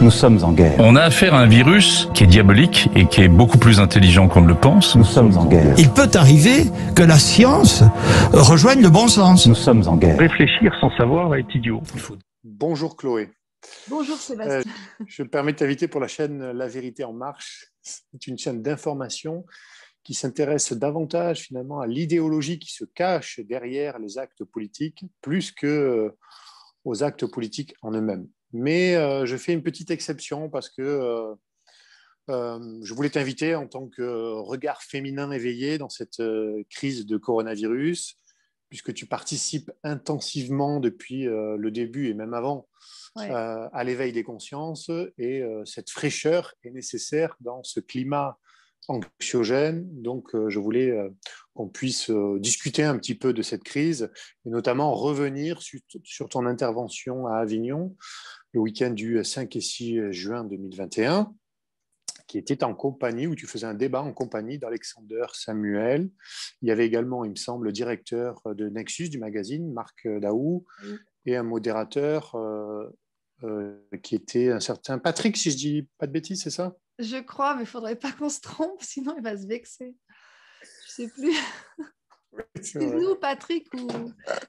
Nous sommes en guerre. On a affaire à un virus qui est diabolique et qui est beaucoup plus intelligent qu'on ne le pense. Nous sommes en guerre. Il peut arriver que la science rejoigne le bon sens. Nous sommes en guerre. Réfléchir sans savoir est idiot. Bonjour Chloé. Bonjour Sébastien. Je me permets de t'inviter pour la chaîne La Vérité en Marche. C'est une chaîne d'information qui s'intéresse davantage finalement à l'idéologie qui se cache derrière les actes politiques, plus que aux actes politiques en eux-mêmes. Mais je fais une petite exception parce que je voulais t'inviter en tant que regard féminin éveillé dans cette crise de coronavirus, puisque tu participes intensivement depuis le début et même avant à l'éveil des consciences, et cette fraîcheur est nécessaire dans ce climat anxiogène. Donc, je voulais qu'on puisse discuter un petit peu de cette crise et notamment revenir sur ton intervention à Avignon le week-end du 5 et 6 juin 2021, qui était en compagnie, où tu faisais un débat en compagnie d'Alexander Samuel. Il y avait également, il me semble, le directeur de Nexus du magazine, Marc Daou, et un modérateur qui était un certain Patrick, si je dis pas de bêtises, c'est ça ? Je crois, mais il ne faudrait pas qu'on se trompe, sinon il va se vexer. Je ne sais plus. Excuse-nous, Patrick,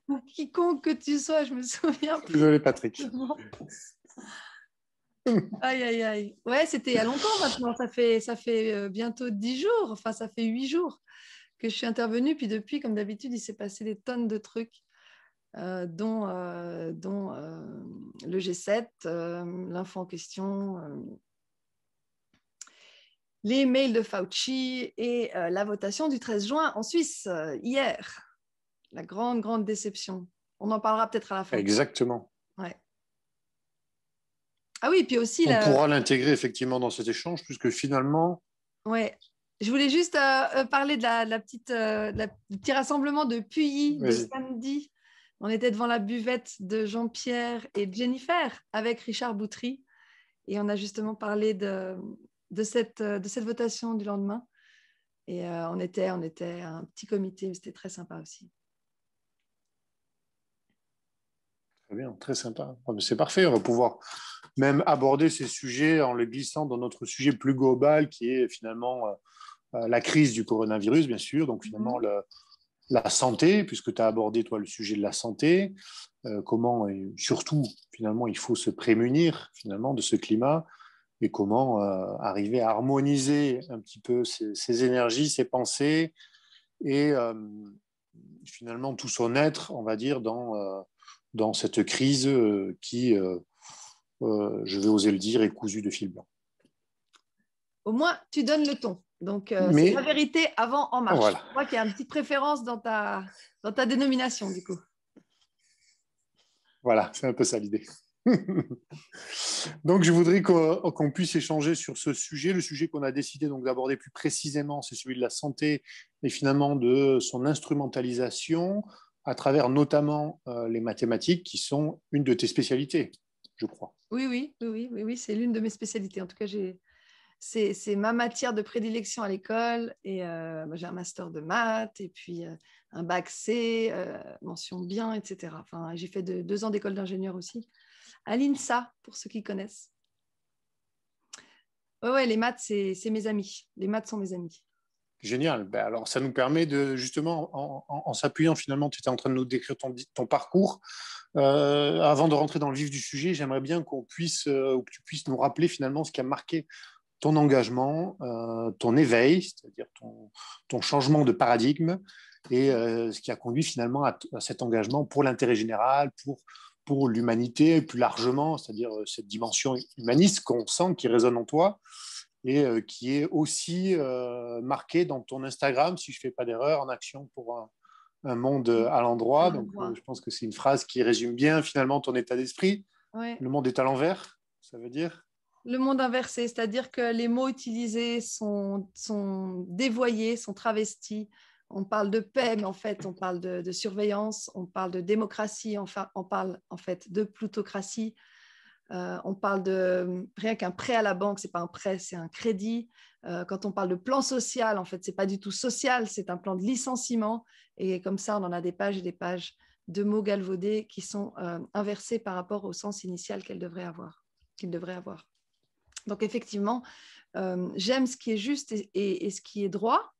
ou quiconque que tu sois, je me souviens plus. Désolé, Patrick. Aïe, aïe, aïe. Ouais, c'était il y a longtemps maintenant. Ça fait bientôt 10 jours, enfin, ça fait 8 jours que je suis intervenue. Puis depuis, comme d'habitude, il s'est passé des tonnes de trucs, dont le G7, l'info en question, les mails de Fauci et la votation du 13 juin en Suisse, hier. La grande, grande déception. On en parlera peut-être à la fin. Exactement. Ouais. Ah oui, puis aussi… On pourra l'intégrer effectivement dans cet échange, puisque finalement… Ouais. Je voulais juste parler de du petit rassemblement de Puyi de samedi. On était devant la buvette de Jean-Pierre et Jennifer avec Richard Boutry. Et on a justement parlé de cette votation du lendemain. Et on était un petit comité, c'était très sympa aussi. Très bien, très sympa. C'est parfait, on va pouvoir même aborder ces sujets en les glissant dans notre sujet plus global qui est finalement la crise du coronavirus, bien sûr. Donc finalement, la santé, puisque tu as abordé toi le sujet de la santé, comment et surtout finalement il faut se prémunir finalement de ce climat et comment arriver à harmoniser un petit peu ces énergies, ces pensées et finalement tout son être, on va dire, dans cette crise qui, je vais oser le dire, est cousue de fil blanc. Au moins, tu donnes le ton. Donc, c'est la vérité avant En Marche. Voilà. Je crois qu'il y a une petite préférence dans ta dénomination, du coup. Voilà, c'est un peu ça l'idée. Donc, je voudrais qu'on puisse échanger sur ce sujet. Le sujet qu'on a décidé donc d'aborder plus précisément, c'est celui de la santé et finalement de son instrumentalisation à travers notamment les mathématiques qui sont une de tes spécialités, je crois. Oui, c'est l'une de mes spécialités. En tout cas, c'est ma matière de prédilection à l'école et j'ai un master de maths et puis un bac C, mention bien, etc. Enfin, j'ai fait 2 ans d'école d'ingénieur aussi, à l'INSA, pour ceux qui connaissent. Ouais, les maths, c'est mes amis. Les maths sont mes amis. Génial. Ben alors, ça nous permet de, justement, en s'appuyant finalement, tu étais en train de nous décrire ton parcours. Avant de rentrer dans le vif du sujet, j'aimerais bien qu'on puisse, ou que tu puisses nous rappeler finalement ce qui a marqué ton engagement, ton éveil, c'est-à-dire ton changement de paradigme et ce qui a conduit finalement à cet engagement pour l'intérêt général, pour l'humanité plus largement, c'est-à-dire cette dimension humaniste qu'on sent qui résonne en toi et qui est aussi marquée dans ton Instagram, si je ne fais pas d'erreur, en action pour un monde à l'endroit. Donc, je pense que c'est une phrase qui résume bien finalement ton état d'esprit. Ouais. Le monde est à l'envers, ça veut dire ? Le monde inversé, c'est-à-dire que les mots utilisés sont dévoyés, sont travestis. On parle de paix, mais en fait, on parle de surveillance, on parle de démocratie, enfin, on parle en fait de plutocratie. On parle de rien qu'un prêt à la banque, c'est pas un prêt, c'est un crédit. Quand on parle de plan social, en fait, c'est pas du tout social, c'est un plan de licenciement. Et comme ça, on en a des pages et des pages de mots galvaudés qui sont inversés par rapport au sens initial qu'ils devraient avoir. Donc effectivement, j'aime ce qui est juste et ce qui est droit,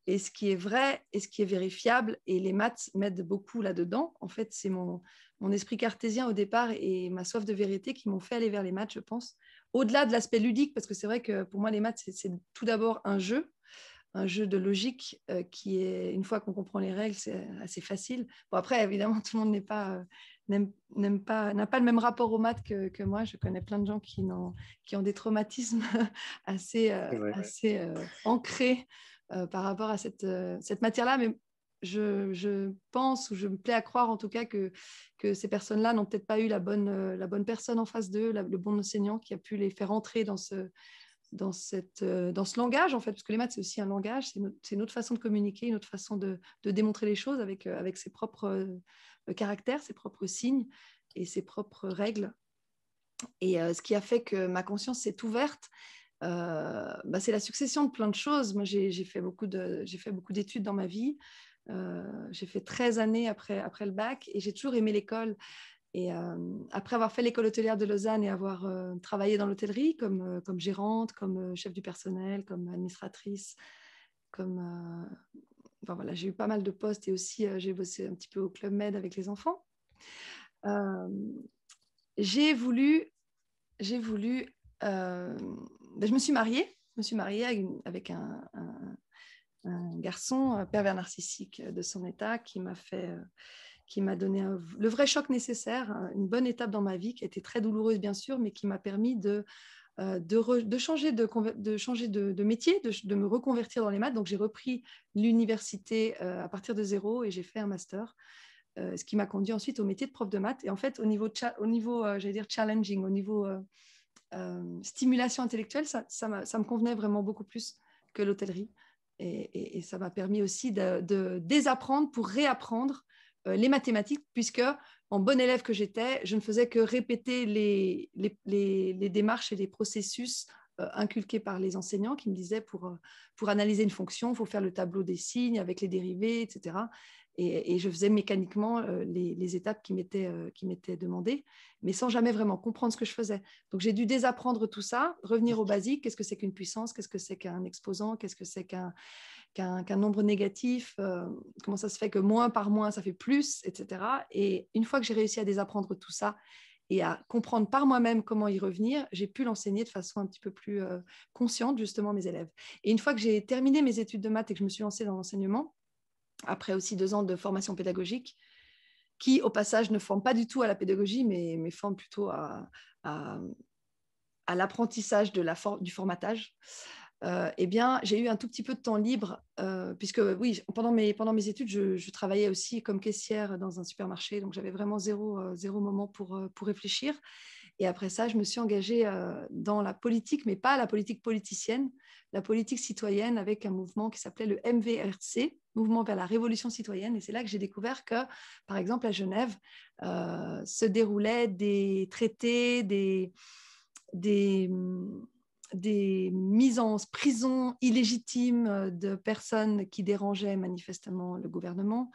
et ce qui est vrai et ce qui est vérifiable. Et les maths m'aident beaucoup là-dedans. En fait, c'est mon esprit cartésien au départ et ma soif de vérité qui m'ont fait aller vers les maths, je pense. Au-delà de l'aspect ludique, parce que c'est vrai que pour moi, les maths, c'est tout d'abord un jeu de logique qui est, une fois qu'on comprend les règles, c'est assez facile. Bon, après, évidemment, tout le monde n'a pas le même rapport aux maths que moi. Je connais plein de gens qui ont des traumatismes assez, ancrés par rapport à cette matière-là. Mais je pense, ou je me plais à croire en tout cas que ces personnes-là n'ont peut-être pas eu la bonne personne en face d'eux, le bon enseignant qui a pu les faire entrer dans ce langage, en fait, parce que les maths, c'est aussi un langage, c'est une autre façon de communiquer, une autre façon de démontrer les choses avec ses propres caractères, ses propres signes et ses propres règles. Et ce qui a fait que ma conscience s'est ouverte, c'est la succession de plein de choses. Moi, j'ai fait beaucoup d'études dans ma vie. J'ai fait 13 années après le bac et j'ai toujours aimé l'école. Et après avoir fait l'école hôtelière de Lausanne et avoir travaillé dans l'hôtellerie comme gérante, comme chef du personnel, comme administratrice, voilà, j'ai eu pas mal de postes et aussi j'ai bossé un petit peu au Club Med avec les enfants. Je me suis mariée. Avec un garçon pervers narcissique de son état qui m'a donné le vrai choc nécessaire, une bonne étape dans ma vie qui a été très douloureuse bien sûr, mais qui m'a permis de changer de métier, de me reconvertir dans les maths. Donc j'ai repris l'université à partir de zéro et j'ai fait un master, ce qui m'a conduit ensuite au métier de prof de maths. Et en fait, au niveau j'allais dire challenging, au niveau stimulation intellectuelle, ça me convenait vraiment beaucoup plus que l'hôtellerie. Et ça m'a permis aussi de désapprendre pour réapprendre les mathématiques, puisque en bon élève que j'étais, je ne faisais que répéter les démarches et les processus inculqués par les enseignants qui me disaient pour analyser une fonction, il faut faire le tableau des signes avec les dérivés, etc. Et je faisais mécaniquement les étapes qui m'étaient demandées, mais sans jamais vraiment comprendre ce que je faisais. Donc, j'ai dû désapprendre tout ça, revenir au basique. Qu'est-ce que c'est qu'une puissance? Qu'est-ce que c'est qu'un exposant? Qu'est-ce que c'est qu'un nombre négatif? Comment ça se fait que moins par moins, ça fait plus, etc. Et une fois que j'ai réussi à désapprendre tout ça et à comprendre par moi-même comment y revenir, j'ai pu l'enseigner de façon un petit peu plus consciente, justement, à mes élèves. Et une fois que j'ai terminé mes études de maths et que je me suis lancée dans l'enseignement, après aussi 2 ans de formation pédagogique, qui, au passage, ne forme pas du tout à la pédagogie, mais forme plutôt à l'apprentissage du formatage, eh bien, j'ai eu un tout petit peu de temps libre, puisque, oui, pendant mes études, je travaillais aussi comme caissière dans un supermarché, donc j'avais vraiment zéro moment pour réfléchir. Et après ça, je me suis engagée dans la politique, mais pas la politique politicienne, la politique citoyenne avec un mouvement qui s'appelait le MVRC, Mouvement vers la Révolution citoyenne. Et c'est là que j'ai découvert que, par exemple, à Genève, se déroulaient des traités, des mises en prison illégitimes de personnes qui dérangeaient manifestement le gouvernement.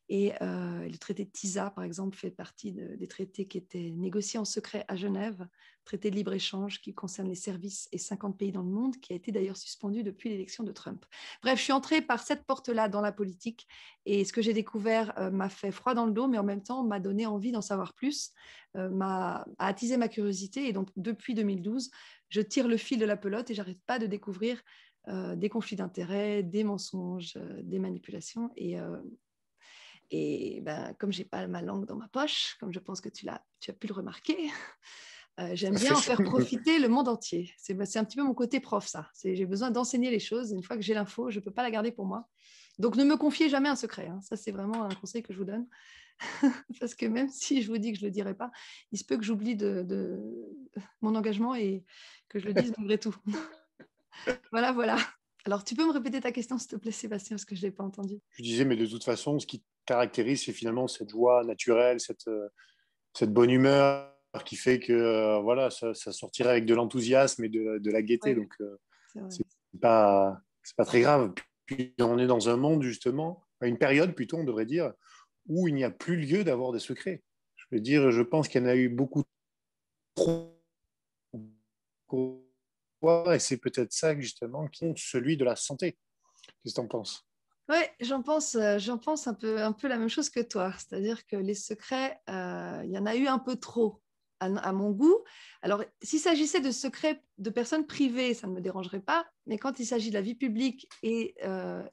Et le traité de TISA, par exemple, fait partie des traités qui étaient négociés en secret à Genève, traité de libre-échange qui concerne les services et 50 pays dans le monde, qui a été d'ailleurs suspendu depuis l'élection de Trump. Bref, je suis entrée par cette porte-là dans la politique et ce que j'ai découvert m'a fait froid dans le dos, mais en même temps m'a donné envie d'en savoir plus, a attisé ma curiosité. Et donc, depuis 2012, je tire le fil de la pelote et j'arrête pas de découvrir des conflits d'intérêts, des mensonges, des manipulations. Et comme je n'ai pas ma langue dans ma poche, comme je pense que tu as pu le remarquer, j'aime bien en faire profiter le monde entier. C'est un petit peu mon côté prof, ça. J'ai besoin d'enseigner les choses. Une fois que j'ai l'info, je ne peux pas la garder pour moi. Donc, ne me confiez jamais un secret. Hein. Ça, c'est vraiment un conseil que je vous donne. Parce que même si je vous dis que je ne le dirai pas, il se peut que j'oublie de mon engagement et que je le dise malgré tout. Voilà. Alors, tu peux me répéter ta question, s'il te plaît, Sébastien, parce que je ne l'ai pas entendu. Je disais, mais de toute façon, ce qui caractérise, c'est finalement cette joie naturelle, cette bonne humeur qui fait que voilà, ça sortirait avec de l'enthousiasme et de la gaieté. Oui. Donc, c'est pas très grave. Puis, on est dans un monde, justement, à une période, plutôt, on devrait dire, où il n'y a plus lieu d'avoir des secrets. Je veux dire, je pense qu'il y en a eu beaucoup trop. et c'est peut-être ça justement qui est celui de la santé. Qu'est-ce que tu en penses? Oui, j'en pense un peu la même chose que toi. C'est-à-dire que les secrets, il y en a eu un peu trop à mon goût. Alors, s'il s'agissait de secrets de personnes privées, ça ne me dérangerait pas. Mais quand il s'agit de la vie publique et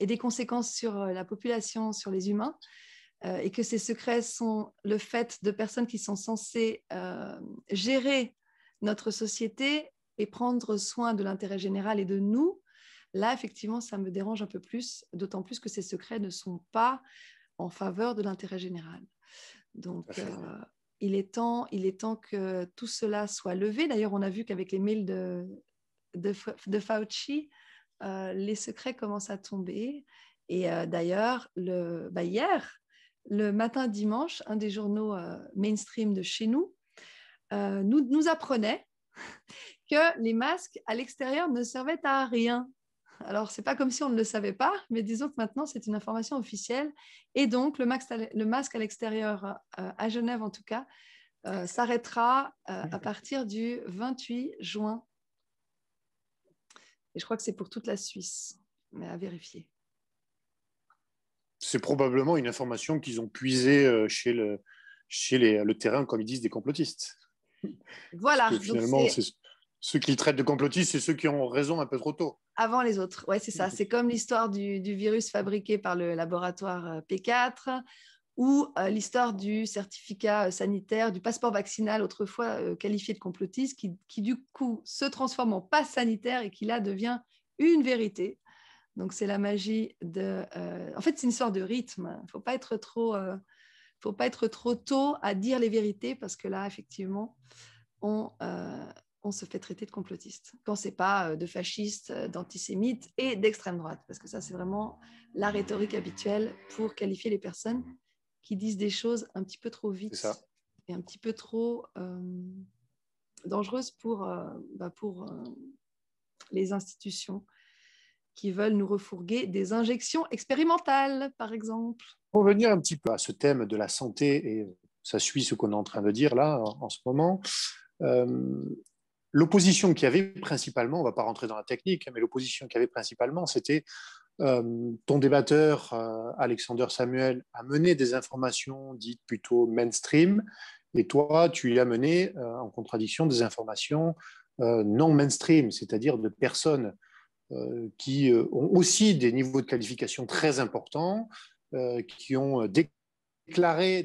des conséquences sur la population, sur les humains, et que ces secrets sont le fait de personnes qui sont censées gérer notre société et prendre soin de l'intérêt général et de nous, là, effectivement, ça me dérange un peu plus, d'autant plus que ces secrets ne sont pas en faveur de l'intérêt général. Donc, il est temps que tout cela soit levé. D'ailleurs, on a vu qu'avec les mails de Fauci, les secrets commencent à tomber. Et d'ailleurs, hier, le matin dimanche, un des journaux mainstream de chez nous nous apprenait que les masques à l'extérieur ne servaient à rien. Alors, ce n'est pas comme si on ne le savait pas, mais disons que maintenant, c'est une information officielle. Et donc, le masque à l'extérieur, à Genève en tout cas, s'arrêtera à partir du 28 juin. Et je crois que c'est pour toute la Suisse, mais à vérifier. C'est probablement une information qu'ils ont puisée chez le terrain, comme ils disent, des complotistes. Voilà. Parce que finalement, ceux qui traitent de complotistes, c'est ceux qui ont raison un peu trop tôt. Avant les autres, oui, c'est ça. C'est comme l'histoire du virus fabriqué par le laboratoire P4 ou l'histoire du certificat sanitaire, du passeport vaccinal, autrefois qualifié de complotiste, qui du coup se transforme en passe sanitaire et qui là devient une vérité. Donc, c'est la magie de... En fait, c'est une sorte de rythme. Il ne faut pas être trop tôt à dire les vérités parce que là, effectivement, on se fait traiter de complotiste. Quand ce n'est pas de fasciste, d'antisémite et d'extrême droite. Parce que ça, c'est vraiment la rhétorique habituelle pour qualifier les personnes qui disent des choses un petit peu trop vite et un petit peu trop dangereuses pour les institutions qui veulent nous refourguer des injections expérimentales, par exemple. Pour revenir un petit peu à ce thème de la santé, et ça suit ce qu'on est en train de dire là, en ce moment, l'opposition qu'il y avait principalement, on ne va pas rentrer dans la technique, mais l'opposition qu'il y avait principalement, c'était ton débatteur, Alexander Samuel, a mené des informations dites plutôt mainstream, et toi, tu y as mené, en contradiction, des informations non mainstream, c'est-à-dire de personnes qui ont aussi des niveaux de qualification très importants, qui ont déclaré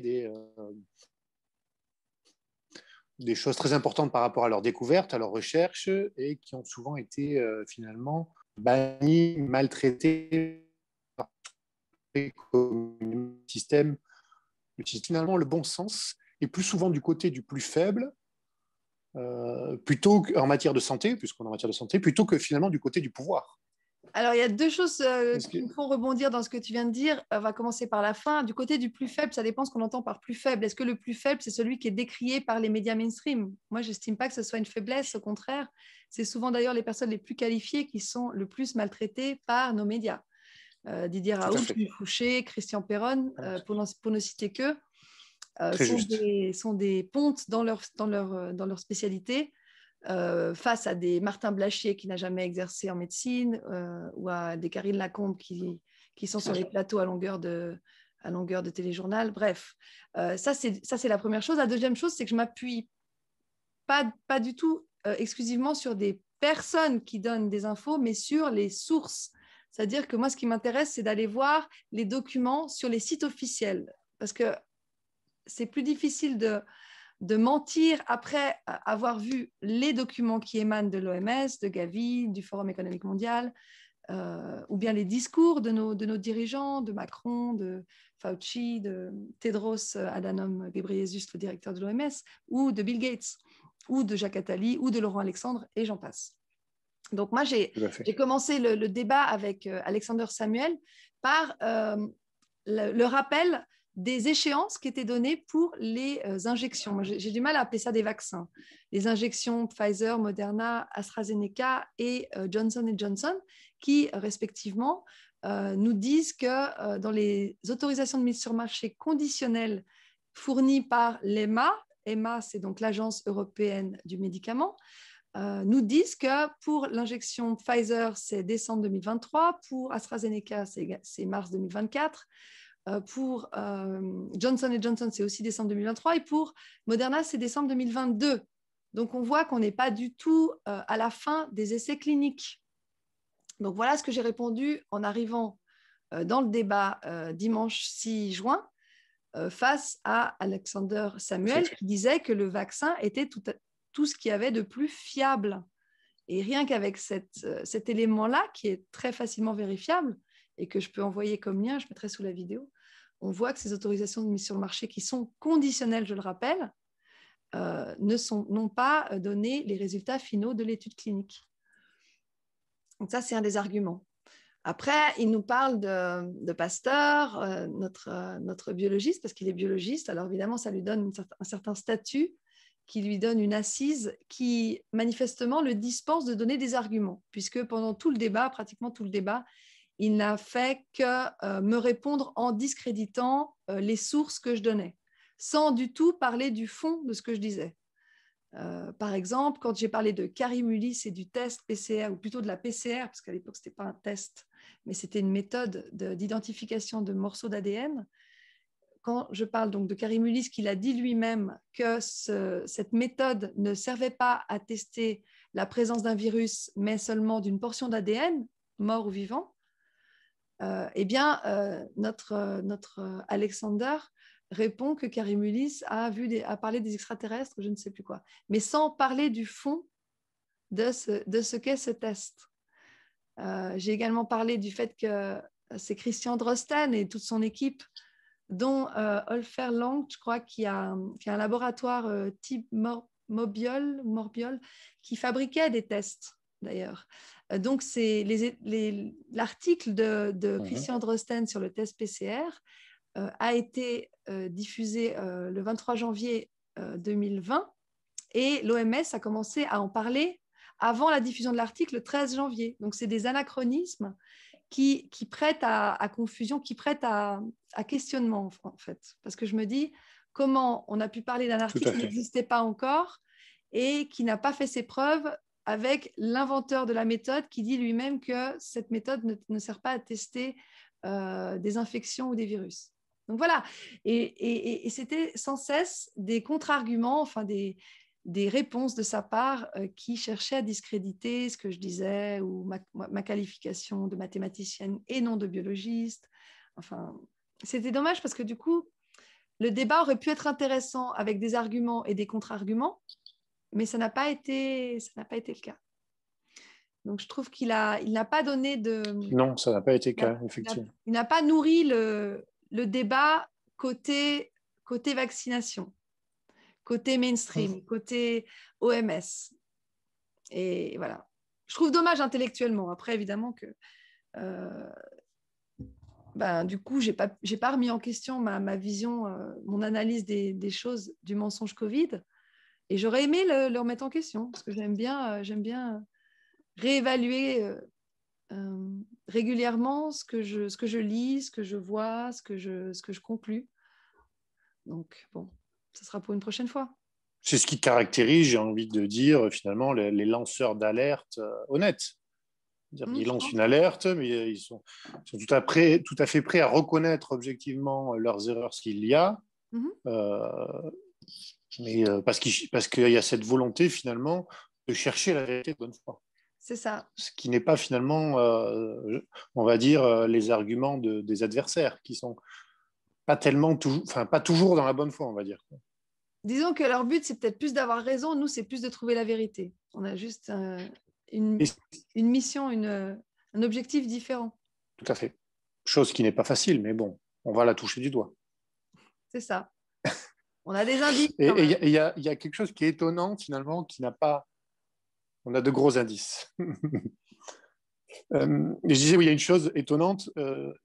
des choses très importantes par rapport à leurs découvertes, à leurs recherches, et qui ont souvent été finalement bannis, maltraités par le système. Finalement, le bon sens est plus souvent du côté du plus faible, plutôt en matière de santé, puisqu'on est en matière de santé, plutôt que finalement du côté du pouvoir. Alors, il y a deux choses qui me font rebondir dans ce que tu viens de dire. On va commencer par la fin. Du côté du plus faible, ça dépend ce qu'on entend par plus faible. Est-ce que le plus faible, c'est celui qui est décrié par les médias mainstream? Moi, je n'estime pas que ce soit une faiblesse. Au contraire, c'est souvent d'ailleurs les personnes les plus qualifiées qui sont le plus maltraitées par nos médias. Didier Raoult, Yves Fouché, Christian Perron, pour ne citer qu'eux, sont des pontes dans leur spécialité. Face à des Martin Blachier qui n'a jamais exercé en médecine ou à des Karine Lacombe qui sont sur les plateaux à longueur de téléjournal. Bref, ça c'est la première chose. La deuxième chose, c'est que je m'appuie pas du tout exclusivement sur des personnes qui donnent des infos, mais sur les sources. C'est-à-dire que moi, ce qui m'intéresse, c'est d'aller voir les documents sur les sites officiels parce que c'est plus difficile de mentir après avoir vu les documents qui émanent de l'OMS, de Gavi, du Forum économique mondial, ou bien les discours de nos dirigeants, de Macron, de Fauci, de Tedros Adhanom Ghebreyesus, le directeur de l'OMS, ou de Bill Gates, ou de Jacques Attali, ou de Laurent Alexandre, et j'en passe. Donc moi, j'ai commencé le débat avec Alexander Samuel par le rappel des échéances qui étaient données pour les injections. Moi, j'ai du mal à appeler ça des vaccins. Les injections Pfizer, Moderna, AstraZeneca et Johnson & Johnson, qui respectivement nous disent que dans les autorisations de mise sur marché conditionnelles fournies par l'EMA, EMA, c'est donc l'Agence européenne du médicament, nous disent que pour l'injection Pfizer, c'est décembre 2023, pour AstraZeneca, c'est mars 2024, pour Johnson & Johnson, c'est aussi décembre 2023, et pour Moderna, c'est décembre 2022. Donc, on voit qu'on n'est pas du tout à la fin des essais cliniques. Donc, voilà ce que j'ai répondu en arrivant dans le débat dimanche 6 juin face à Alexander Samuel, qui disait que le vaccin était tout ce qu'il y avait de plus fiable. Et rien qu'avec cet élément-là, qui est très facilement vérifiable et que je peux envoyer comme lien, je mettrai sous la vidéo, on voit que ces autorisations de mise sur le marché, qui sont conditionnelles, je le rappelle, n'ont pas donné les résultats finaux de l'étude clinique. Donc ça, c'est un des arguments. Après, il nous parle de Pasteur, notre biologiste, parce qu'il est biologiste. Alors évidemment, ça lui donne un certain statut, qui lui donne une assise qui, manifestement, le dispense de donner des arguments, puisque pendant tout le débat, pratiquement tout le débat, il n'a fait que me répondre en discréditant les sources que je donnais, sans du tout parler du fond de ce que je disais. Par exemple, quand j'ai parlé de Karim Ulysse et du test PCR, ou plutôt de la PCR, parce qu'à l'époque, ce n'était pas un test, mais c'était une méthode d'identification de morceaux d'ADN, quand je parle donc de Karim Ulysse, qu'il a dit lui-même que cette méthode ne servait pas à tester la présence d'un virus, mais seulement d'une portion d'ADN, mort ou vivant, eh bien, notre Alexander répond que Karim Ulysse a parlé des extraterrestres, je ne sais plus quoi, mais sans parler du fond de ce qu'est ce test. J'ai également parlé du fait que c'est Christian Drosten et toute son équipe, dont Olfer Lang, je crois, qui a un laboratoire type Morbiol, qui fabriquait des tests, d'ailleurs. Donc, c'est l'article de Christian Drosten sur le test PCR a été diffusé le 23 janvier 2020 et l'OMS a commencé à en parler avant la diffusion de l'article le 13 janvier. Donc, c'est des anachronismes qui prêtent à confusion, qui prêtent à questionnement, en fait. Parce que je me dis, comment on a pu parler d'un article qui n'existait pas encore et qui n'a pas fait ses preuves avec l'inventeur de la méthode qui dit lui-même que cette méthode ne sert pas à tester des infections ou des virus. Donc voilà, et c'était sans cesse des contre-arguments, enfin des réponses de sa part qui cherchaient à discréditer ce que je disais ou ma qualification de mathématicienne et non de biologiste. Enfin, c'était dommage parce que du coup, le débat aurait pu être intéressant avec des arguments et des contre-arguments, mais ça n'a pas été le cas. Donc, je trouve qu'il n'a pas donné de... Non, ça n'a pas été le cas, effectivement. Il n'a pas nourri le débat côté vaccination, côté mainstream, côté OMS. Et voilà. Je trouve dommage intellectuellement. Après, évidemment que... du coup, je n'ai pas remis en question ma vision, mon analyse des choses du mensonge Covid. Et j'aurais aimé le remettre en question, parce que j'aime bien réévaluer régulièrement ce que je lis, ce que je vois, ce que je conclus. Donc, bon, ça sera pour une prochaine fois. C'est ce qui caractérise, j'ai envie de dire, finalement, les lanceurs d'alerte honnêtes. Ils lancent une alerte, mais ils sont tout à fait prêts à reconnaître objectivement leurs erreurs s'il y a, mais parce qu'il y a cette volonté, finalement, de chercher la vérité de bonne foi. C'est ça. Ce qui n'est pas finalement, on va dire, les arguments des adversaires, qui sont pas toujours dans la bonne foi, on va dire. Disons que leur but, c'est peut-être plus d'avoir raison. Nous, c'est plus de trouver la vérité. On a juste une mission, un objectif différent. Tout à fait. Chose qui n'est pas facile, mais bon, on va la toucher du doigt. C'est ça. On a des indices. Et il y a quelque chose qui est étonnant, finalement, qui n'a pas... On a de gros indices. Je disais, oui, il y a une chose étonnante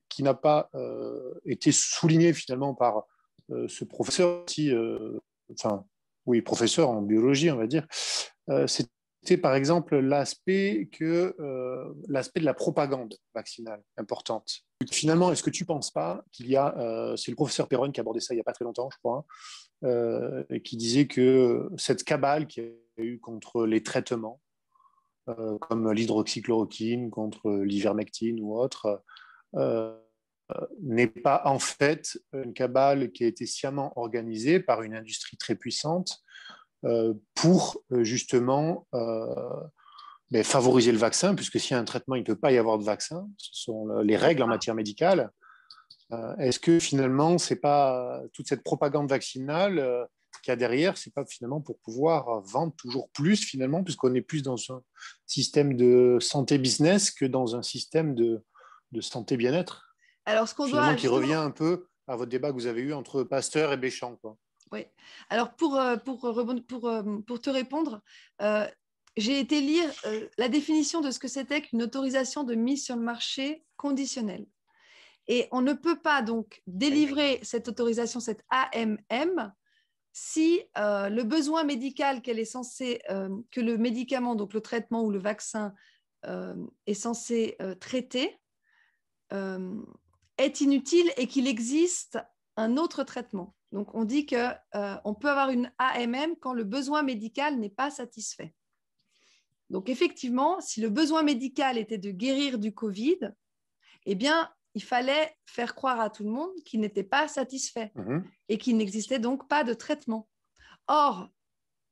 qui n'a pas été soulignée, finalement, par ce professeur, professeur en biologie, on va dire. C'était, par exemple, l'aspect de la propagande vaccinale importante. Finalement, est-ce que tu ne penses pas qu'il y a... c'est le professeur Perron qui a abordé ça il n'y a pas très longtemps, je crois, et qui disait que cette cabale qui a eu contre les traitements, comme l'hydroxychloroquine, contre l'ivermectine ou autre, n'est pas en fait une cabale qui a été sciemment organisée par une industrie très puissante pour justement favoriser le vaccin, puisque s'il y a un traitement, il ne peut pas y avoir de vaccin. Ce sont les règles en matière médicale. Est-ce que finalement, c'est pas toute cette propagande vaccinale qu'il y a derrière, c'est pas finalement pour pouvoir vendre toujours plus finalement, puisqu'on est plus dans un système de santé business que dans un système de santé bien-être? Alors, ce qu'on Finalement, doit qui revient un peu à votre débat que vous avez eu entre Pasteur et Béchamp, quoi. Oui. Alors, pour te répondre, j'ai été lire la définition de ce que c'était qu'une autorisation de mise sur le marché conditionnelle. Et on ne peut pas donc délivrer cette autorisation, cette AMM, si le besoin médical qu'elle est censée, que le médicament, donc le traitement ou le vaccin est censé traiter, est inutile et qu'il existe un autre traitement. Donc, on dit qu'on peut avoir une AMM quand le besoin médical n'est pas satisfait. Donc, effectivement, si le besoin médical était de guérir du Covid, eh bien, il fallait faire croire à tout le monde qu'il n'était pas satisfait et qu'il n'existait donc pas de traitement. Or,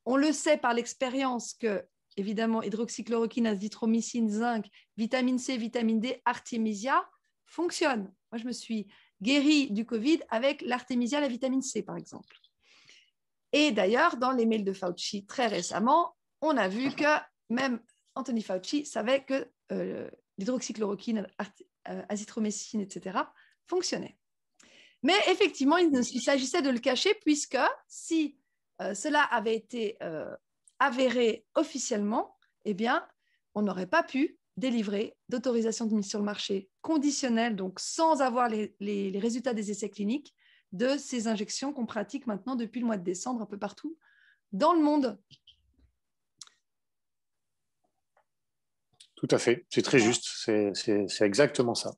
on le sait par l'expérience que, évidemment, hydroxychloroquine, azithromycine, zinc, vitamine C, vitamine D, artémisia fonctionnent. Moi, je me suis guérie du Covid avec l'artémisia, la vitamine C, par exemple. Et d'ailleurs, dans les mails de Fauci, très récemment, on a vu que même Anthony Fauci savait que l'hydroxychloroquine, azithromycine, etc., fonctionnait. Mais effectivement, il s'agissait de le cacher puisque si cela avait été avéré officiellement, eh bien, on n'aurait pas pu délivrer d'autorisation de mise sur le marché conditionnelle, donc sans avoir les résultats des essais cliniques de ces injections qu'on pratique maintenant depuis le mois de décembre un peu partout dans le monde. Tout à fait, c'est très juste, c'est exactement ça.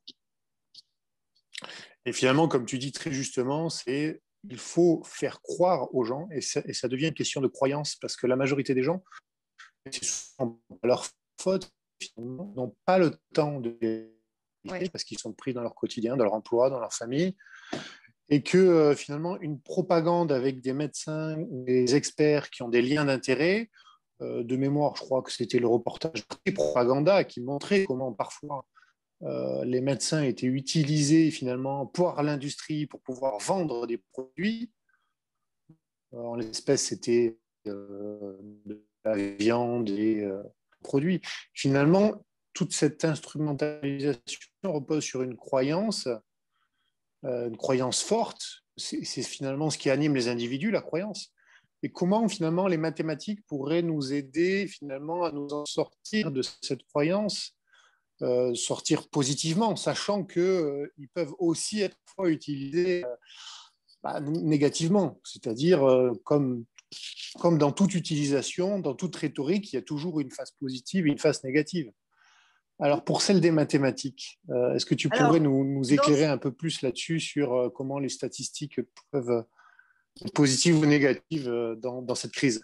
Et finalement, comme tu dis très justement, il faut faire croire aux gens, et ça devient une question de croyance, parce que la majorité des gens, c'est souvent leur faute, n'ont pas le temps de parce qu'ils sont pris dans leur quotidien, dans leur emploi, dans leur famille, et que finalement, une propagande avec des médecins ou des experts qui ont des liens d'intérêt, de mémoire, je crois que c'était le reportage Propaganda qui montrait comment parfois les médecins étaient utilisés finalement par l'industrie pour pouvoir vendre des produits. En l'espèce, c'était de la viande et produits. Finalement, toute cette instrumentalisation repose sur une croyance forte. C'est finalement ce qui anime les individus, la croyance. Et comment finalement les mathématiques pourraient nous aider finalement à nous en sortir de cette croyance, sortir positivement, sachant qu'ils peuvent aussi être utilisés négativement, c'est-à-dire comme dans toute utilisation, dans toute rhétorique, il y a toujours une face positive et une face négative. Alors, pour celle des mathématiques, est-ce que tu pourrais nous éclairer un peu plus là-dessus sur comment les statistiques peuvent être positives ou négatives dans cette crise?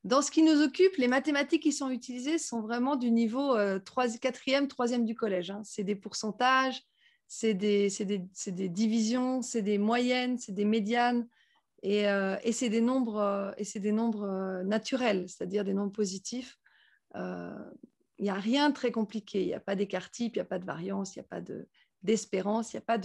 Dans ce qui nous occupe, les mathématiques qui sont utilisées sont vraiment du niveau 4e, 3e du collège. C'est des pourcentages, c'est des divisions, c'est des moyennes, c'est des médianes, et c'est des nombres, naturels, c'est-à-dire des nombres positifs. Il n'y a rien de très compliqué. Il n'y a pas d'écart type, il n'y a pas de variance, il n'y a pas d'espérance, il n'y a pas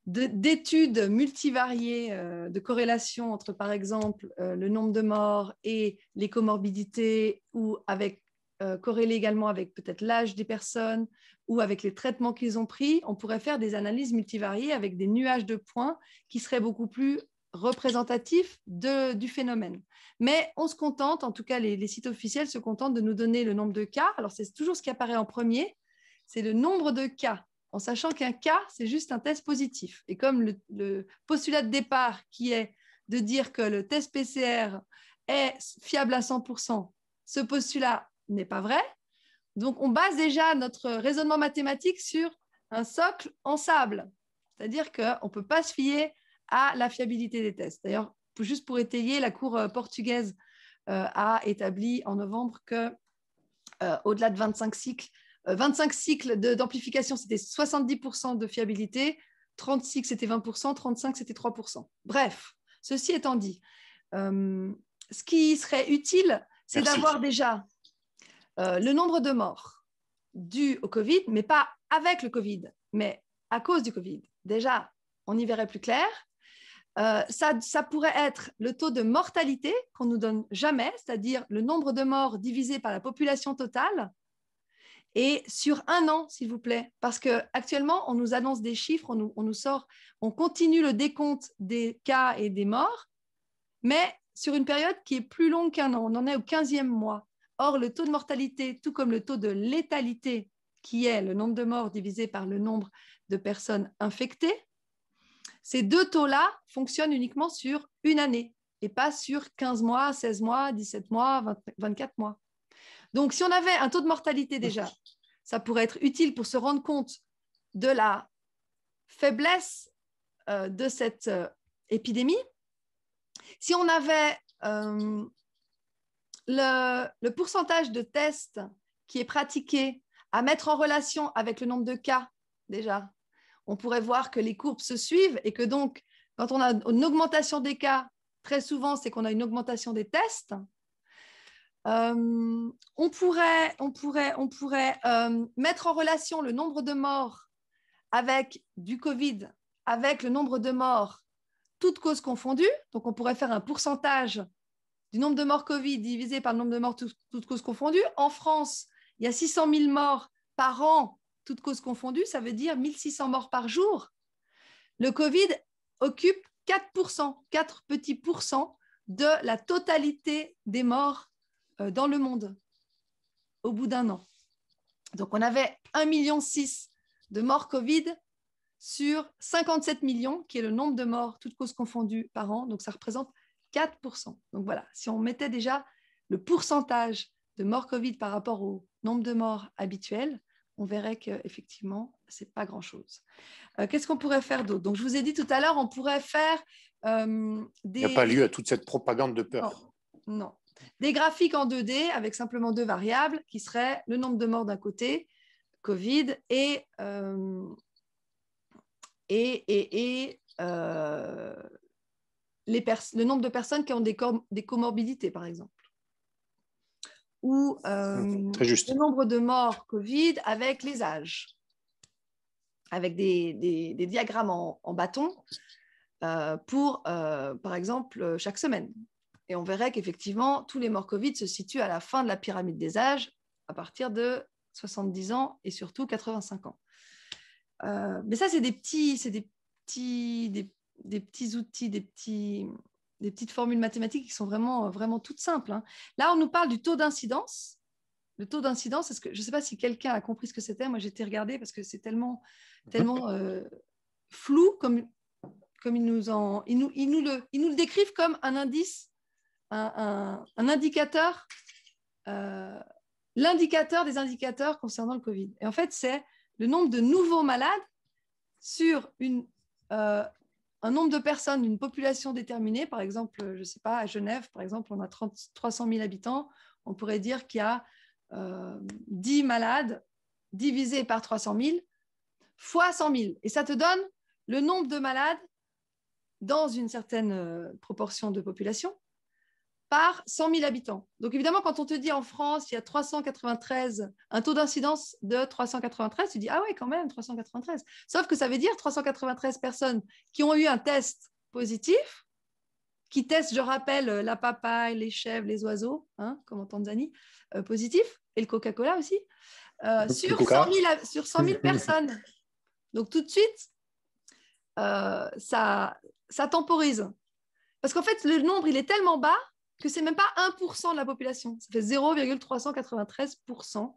d'études multivariées de corrélation entre, par exemple, le nombre de morts et les comorbidités, ou corrélé également avec peut-être l'âge des personnes ou avec les traitements qu'ils ont pris. On pourrait faire des analyses multivariées avec des nuages de points qui seraient beaucoup plus représentatifs du phénomène. Mais on se contente, en tout cas les sites officiels se contentent de nous donner le nombre de cas. Alors c'est toujours ce qui apparaît en premier, c'est le nombre de cas, en sachant qu'un cas, c'est juste un test positif. Et comme le postulat de départ qui est de dire que le test PCR est fiable à 100%, ce postulat n'est pas vrai. Donc, on base déjà notre raisonnement mathématique sur un socle en sable. C'est-à-dire qu'on ne peut pas se fier à la fiabilité des tests. D'ailleurs, juste pour étayer, la Cour portugaise a établi en novembre que au-delà de 25 cycles d'amplification, c'était 70% de fiabilité, 30 cycles, c'était 20%, 35, c'était 3%. Bref, ceci étant dit, ce qui serait utile, c'est d'avoir déjà le nombre de morts dus au Covid, mais pas avec le Covid, mais à cause du Covid. Déjà, on y verrait plus clair. Ça pourrait être le taux de mortalité qu'on ne nous donne jamais, c'est-à-dire le nombre de morts divisé par la population totale, et sur un an, s'il vous plaît, parce qu'actuellement, on nous annonce des chiffres, on continue le décompte des cas et des morts, mais sur une période qui est plus longue qu'un an. On en est au 15e mois. Or, le taux de mortalité, tout comme le taux de létalité, qui est le nombre de morts divisé par le nombre de personnes infectées, ces deux taux-là fonctionnent uniquement sur une année et pas sur 15 mois, 16 mois, 17 mois, 24 mois. Donc, si on avait un taux de mortalité déjà, ça pourrait être utile pour se rendre compte de la faiblesse de cette épidémie. Si on avait le pourcentage de tests qui est pratiqué à mettre en relation avec le nombre de cas, déjà, on pourrait voir que les courbes se suivent et que donc, quand on a une augmentation des cas, très souvent, c'est qu'on a une augmentation des tests. On pourrait mettre en relation le nombre de morts avec du Covid, avec le nombre de morts, toutes causes confondues. Donc, on pourrait faire un pourcentage du nombre de morts Covid divisé par le nombre de morts toutes causes confondues. En France, il y a 600 000 morts par an, toutes causes confondues. Ça veut dire 1600 morts par jour. Le Covid occupe 4%, 4 petits pourcents de la totalité des morts dans le monde au bout d'un an. Donc, on avait 1,6 million de morts Covid sur 57 millions, qui est le nombre de morts, toutes causes confondues, par an. Donc, ça représente 4%. Donc, voilà, si on mettait déjà le pourcentage de morts Covid par rapport au nombre de morts habituels, on verrait qu'effectivement, ce n'est pas grand-chose. Qu'est-ce qu'on pourrait faire d'autre? Donc, je vous ai dit tout à l'heure, on pourrait faire des... Il n'y a pas lieu à toute cette propagande de peur. Non. Des graphiques en 2D avec simplement deux variables qui seraient le nombre de morts d'un côté, Covid, et le nombre de personnes qui ont des comorbidités, par exemple. Ou le nombre de morts Covid avec les âges, avec des diagrammes en bâton pour, par exemple, chaque semaine. Et on verrait qu'effectivement, tous les morts Covid se situent à la fin de la pyramide des âges, à partir de 70 ans et surtout 85 ans. Mais ça, c'est des petits outils, des petites formules mathématiques qui sont vraiment toutes simples. Hein. Là, on nous parle du taux d'incidence. Le taux d'incidence, je ne sais pas si quelqu'un a compris ce que c'était. Moi, j'ai été regarder parce que c'est tellement flou, comme ils nous le décrivent comme un indice, un indicateur, l'indicateur des indicateurs concernant le Covid. Et en fait, c'est le nombre de nouveaux malades sur un nombre de personnes, une population déterminée. Par exemple, je ne sais pas, à Genève, par exemple, on a 300 000 habitants. On pourrait dire qu'il y a 10 malades divisé par 300 000 fois 100 000. Et ça te donne le nombre de malades dans une certaine proportion de population par 100 000 habitants. Donc évidemment, quand on te dit en France, il y a 393, un taux d'incidence de 393, tu dis, ah ouais, quand même, 393. Sauf que ça veut dire 393 personnes qui ont eu un test positif, qui testent, je rappelle, la papaye, les chèvres, les oiseaux, hein, comme en Tanzanie, positifs, et le Coca-Cola aussi, sur 100 000 personnes. Donc tout de suite, ça temporise. Parce qu'en fait, le nombre, il est tellement bas que ce n'est même pas 1% de la population. Ça fait 0,393%. Ça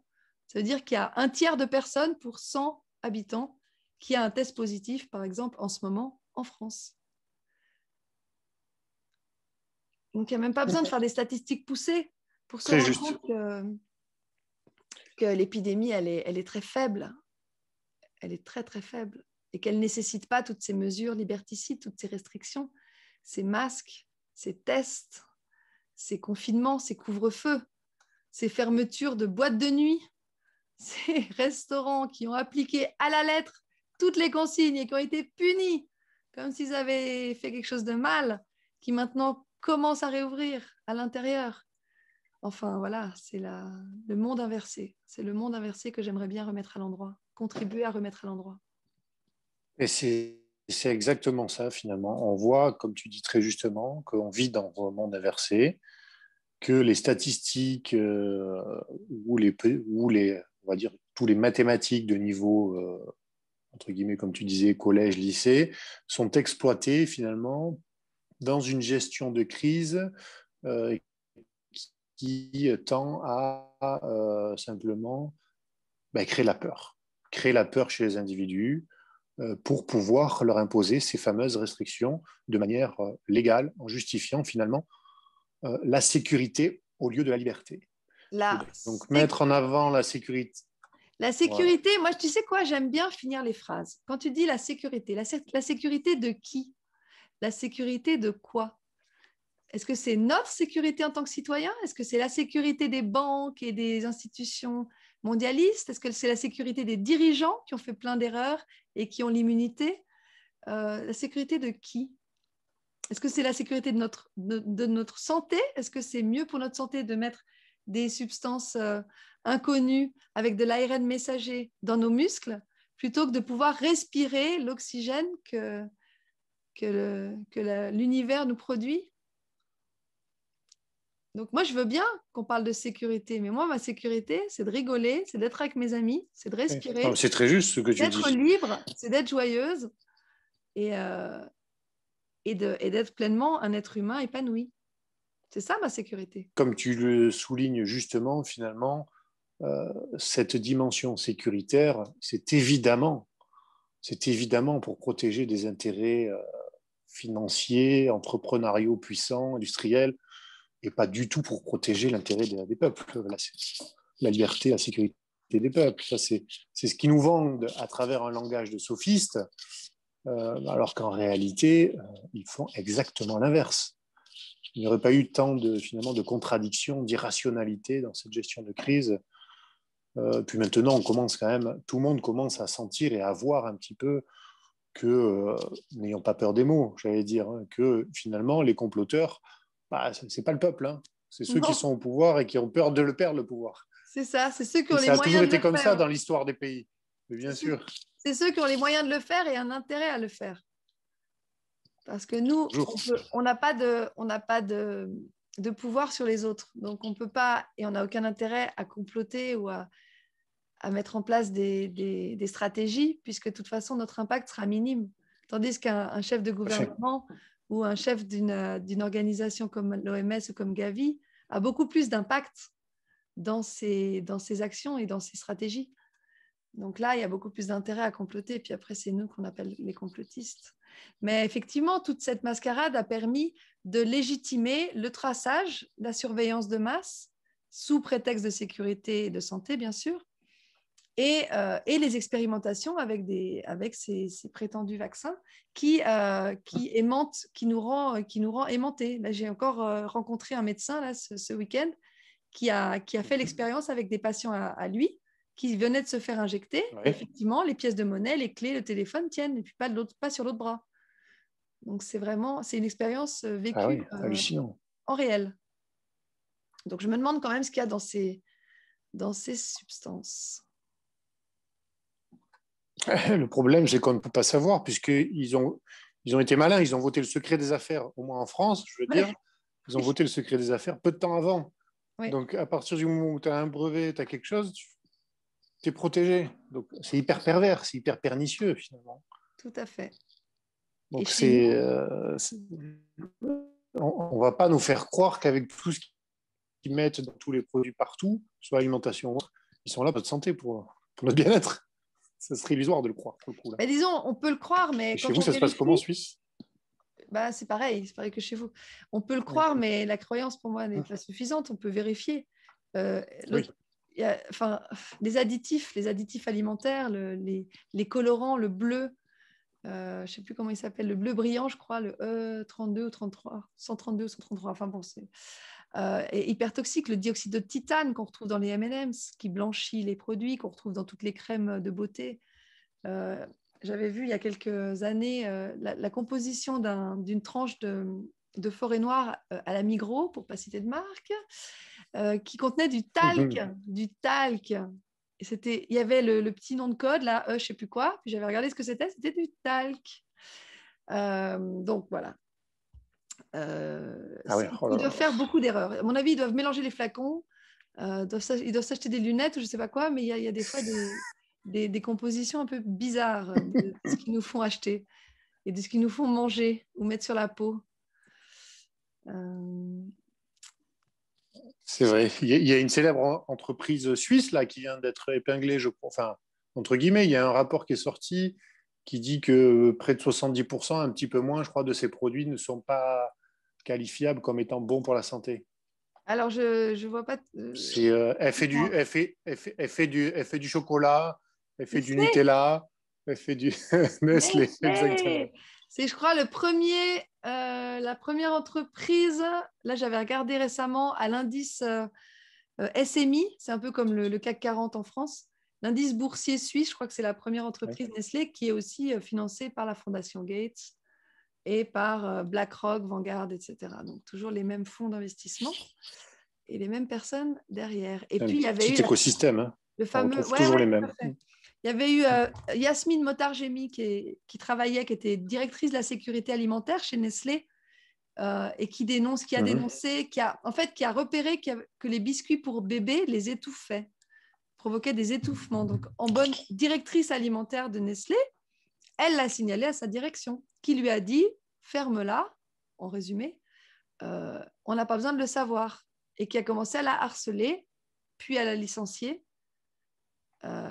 veut dire qu'il y a un tiers de personnes pour 100 habitants qui a un test positif, par exemple, en ce moment, en France. Donc, il n'y a même pas besoin de faire des statistiques poussées pour se rendre compte que l'épidémie, elle est très faible. Elle est très, très faible. Et qu'elle ne nécessite pas toutes ces mesures liberticides, toutes ces restrictions, ces masques, ces tests, ces confinements, ces couvre-feux, ces fermetures de boîtes de nuit, ces restaurants qui ont appliqué à la lettre toutes les consignes et qui ont été punis comme s'ils avaient fait quelque chose de mal, qui maintenant commencent à réouvrir à l'intérieur. Enfin, voilà, c'est le monde inversé. C'est le monde inversé que j'aimerais bien remettre à l'endroit, contribuer à remettre à l'endroit. Et c'est exactement ça, finalement. On voit, comme tu dis très justement, qu'on vit dans un monde inversé, que les statistiques ou on va dire, tous les mathématiques de niveau, entre guillemets, comme tu disais, collège, lycée, sont exploités, finalement, dans une gestion de crise qui tend à simplement créer la peur. Créer la peur chez les individus pour pouvoir leur imposer ces fameuses restrictions de manière légale, en justifiant finalement la sécurité au lieu de la liberté. Donc mettre en avant la sécurité. La sécurité, voilà. Moi, tu sais quoi, j'aime bien finir les phrases. Quand tu dis la sécurité sécurité de qui? La sécurité de quoi? Est-ce que c'est notre sécurité en tant que citoyen? Est-ce que c'est la sécurité des banques et des institutions mondialistes? Est-ce que c'est la sécurité des dirigeants qui ont fait plein d'erreurs et qui ont l'immunité? La sécurité de qui? Est-ce que c'est la sécurité de notre santé? Est-ce que c'est mieux pour notre santé de mettre des substances inconnues avec de l'ARN messager dans nos muscles plutôt que de pouvoir respirer l'oxygène que l'univers nous produit? Donc moi, je veux bien qu'on parle de sécurité, mais moi, ma sécurité, c'est de rigoler, c'est d'être avec mes amis, c'est de respirer. C'est très juste ce que tu dis. D'être libre, c'est d'être joyeuse et d'être pleinement un être humain épanoui. C'est ça ma sécurité. Comme tu le soulignes justement, finalement, cette dimension sécuritaire, c'est évidemment pour protéger des intérêts financiers, entrepreneuriaux puissants, industriels, et pas du tout pour protéger l'intérêt des peuples, la liberté, la sécurité des peuples. Ça, c'est ce qu'ils nous vendent à travers un langage de sophistes, alors qu'en réalité, ils font exactement l'inverse. Il n'y aurait pas eu tant finalement de contradictions, d'irrationalité dans cette gestion de crise. Puis maintenant, tout le monde commence à sentir et à voir un petit peu que, n'ayons pas peur des mots, j'allais dire, que finalement, les comploteurs, ce n'est pas le peuple, hein. C'est ceux qui sont au pouvoir et qui ont peur de le perdre, le pouvoir. C'est ça, c'est ceux qui ont les moyens de le faire. Ça a toujours été comme ça dans l'histoire des pays, mais bien sûr. C'est ceux qui ont les moyens de le faire et un intérêt à le faire. Parce que nous, on n'a pas de pouvoir sur les autres. Donc, on ne peut pas, et on n'a aucun intérêt à comploter ou à mettre en place des stratégies, puisque de toute façon, notre impact sera minime. Tandis qu'un chef de gouvernement ou un chef d'une organisation comme l'OMS ou comme Gavi a beaucoup plus d'impact dans ses actions et dans ses stratégies. Donc là, il y a beaucoup plus d'intérêt à comploter. Puis après, c'est nous qu'on appelle les complotistes. Mais effectivement, toute cette mascarade a permis de légitimer le traçage, la surveillance de masse, sous prétexte de sécurité et de santé, bien sûr, et les expérimentations avec ces prétendus vaccins qui nous rend aimantés. Là, j'ai encore rencontré un médecin là, ce week-end qui a fait l'expérience avec des patients à lui qui venaient de se faire injecter. Ouais. Effectivement, les pièces de monnaie, les clés, le téléphone tiennent, et puis pas sur l'autre bras. Donc, c'est une expérience vécue hallucinant. En réel. Donc, je me demande quand même ce qu'il y a dans ces substances. Le problème, c'est qu'on ne peut pas savoir, puisqu'ils ont été malins, ils ont voté le secret des affaires, au moins en France, je veux dire. Ils ont voté le secret des affaires peu de temps avant. Oui. Donc, à partir du moment où tu as un brevet, tu as quelque chose, tu es protégé. Donc, c'est hyper pervers, c'est hyper pernicieux, finalement. Tout à fait. Donc, on ne va pas nous faire croire qu'avec tout ce qu'ils mettent dans tous les produits partout, soit alimentation ou autre, ils sont là pour notre santé, pour notre bien-être. Ça serait illusoire de le croire. Pour le coup, là. Mais disons, on peut le croire, mais et chez vous, ça se passe comment en Suisse? C'est pareil que chez vous. On peut le croire, mais la croyance, pour moi, n'est pas suffisante. On peut vérifier. Les additifs alimentaires, les colorants, le bleu, je ne sais plus comment il s'appelle, le bleu brillant, je crois, le E32 ou 33, 132 ou 133, enfin bon, c'est est hyper toxique. Le dioxyde de titane qu'on retrouve dans les M&M's, qui blanchit les produits, qu'on retrouve dans toutes les crèmes de beauté. J'avais vu il y a quelques années la composition d'une tranche de forêt noire à la Migros, pour ne pas citer de marque, qui contenait du talc, du talc. Et il y avait le petit nom de code, là, je ne sais plus quoi, puis j'avais regardé ce que c'était du talc. Donc voilà. Ah ouais, oh là Ils là. doivent faire beaucoup d'erreurs. À mon avis, ils doivent mélanger les flacons, ils doivent s'acheter des lunettes ou je ne sais pas quoi, mais il y a des fois des compositions un peu bizarres de ce qu'ils nous font acheter et de ce qu'ils nous font manger ou mettre sur la peau. C'est vrai. Il y a une célèbre entreprise suisse là, qui vient d'être épinglée, je crois. Enfin, entre guillemets, il y a un rapport qui est sorti qui dit que près de 70%, un petit peu moins, je crois, de ces produits ne sont pas qualifiables comme étant bons pour la santé. Alors, je vois pas. Elle fait du chocolat, elle fait du Nutella, elle fait du Nestlé. Exactement. C'est, je crois, la première entreprise. Là, j'avais regardé récemment à l'indice SMI, c'est un peu comme le CAC 40 en France. L'indice boursier suisse, je crois que c'est la première entreprise Nestlé qui est aussi financée par la Fondation Gates et par BlackRock, Vanguard, etc. Donc, toujours les mêmes fonds d'investissement et les mêmes personnes derrière. Et puis, il y avait petit écosystème. Hein. Le fameux, toujours les mêmes. Il y avait eu Yasmine Motargemi qui travaillait, qui était directrice de la sécurité alimentaire chez Nestlé et qui a dénoncé, qui a repéré que les biscuits pour bébés les étouffaient, provoquaient des étouffements. Donc, en bonne directrice alimentaire de Nestlé, elle l'a signalé à sa direction, qui lui a dit « ferme-la », en résumé, on n'a pas besoin de le savoir, et qui a commencé à la harceler, puis à la licencier.